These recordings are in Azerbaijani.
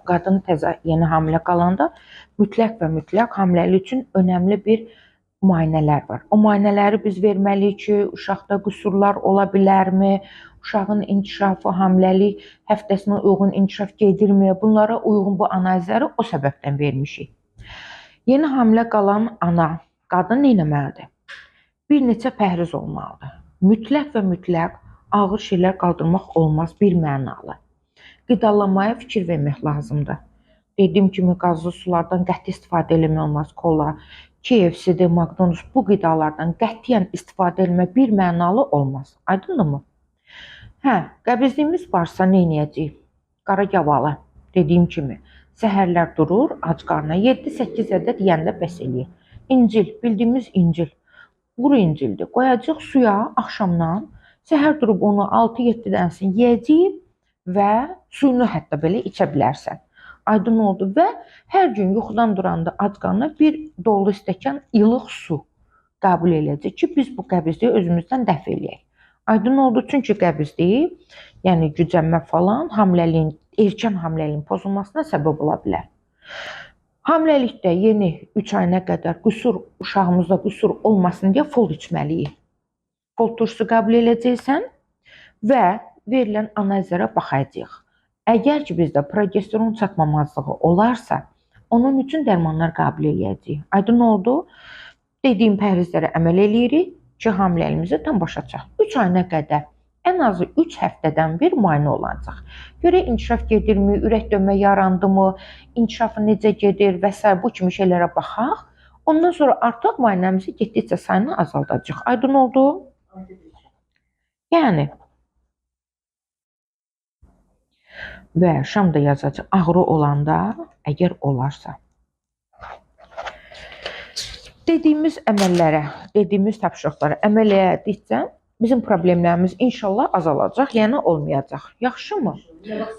Qadın təzə yeni hamilə qalanda mütləq və mütləq hamiləlik üçün önəmli bir müayinələr var. O müayinələri biz verməliyik ki, uşaqda qüsurlar ola bilərmi? Uşağın inkişafı, hamiləlik həftəsinə uyğun inkişaf gedirmi? Bunlara uyğun bu analizləri o səbəbdən vermişik. Yeni hamilə qalan ana, qadın nə etməlidir? Bir neçə pəhriz olmalıdır. Mütləq və mütləq ağır şeylər qaldırmaq olmaz, bir mənalı. Qidalanmaya fikir vermək lazımdır. Dediyim kimi qazlı sulardan qəti istifadə eləmək olmaz. Kola, KFC-dir, McDonald's bu qidalardan qətiyyən istifadə eləmək bir mənalı olmaz. Aydındırmı? Qəbizliyimiz varsa nə edəcəyik? Qara gavalı, dediyim kimi, səhərlər durur, ac qarnına 7-8 ədəd yeyəndə bəs eləyir. İncil, bildiyimiz incil, quru incildir. Qoyacaq suya axşamdan, səhər durub onu 6-7 dənəsini yeyəcəyik və suyunu hətta belə içə bilərsən. Aydın oldu və hər gün yuxudan duranda ac qarnına bir dolu stəkan ilıq su qəbul eləyəcək ki, biz bu qəbizliyi özümüzdən dəf eləyək. Aydın oldu, çünki qəbizlik, yəni gücənmə falan hamiləliyin, erkən hamiləliyin pozulmasına səbəb ola bilər. Hamiləlikdə yeni 3 ayına qədər uşağımızda qüsur olmasın deyə fol içməliyik. Fol turşusu qəbul eləyəcəksən və verilən analizlərə baxacağıq. Əgər ki, bizdə progesteron çatmamazlığı olarsa, onun üçün dərmanlar qəbul eləyəcəyik. Aydın oldu, dediyim pəhrizlərə əməl eləyirik ki, hamiləliyimizi tam başa çataq. 3 ayına qədər ən azı 3 həftədən bir müayinə olunacaq. Görək inkişaf gedirmi, ürək dönmə yarandımı, inkişafı necə gedir və s. bu kimi şeylərə baxaq. Ondan sonra artıq müayinəmizi getdikcə sayını azaldacaq. Aydın oldu? Yəni və şam da yazacaq ağrı olanda, əgər olarsa. Dediyimiz əməllərə, dediyimiz tapşırıqlara əməl etdikcə bizim problemlərimiz inşallah azalacaq, yəni olmayacaq. Yaxşımı?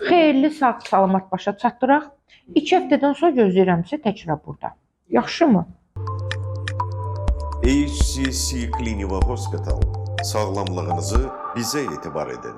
Xeyirli, sağ, salamat başa çatdıraq. 2 həftədən sonra gözləyirəm sizə təkrar burada. Yaxşımı? HCC Clinical Hospital. Sağlamlığınızı bizə etibar edin.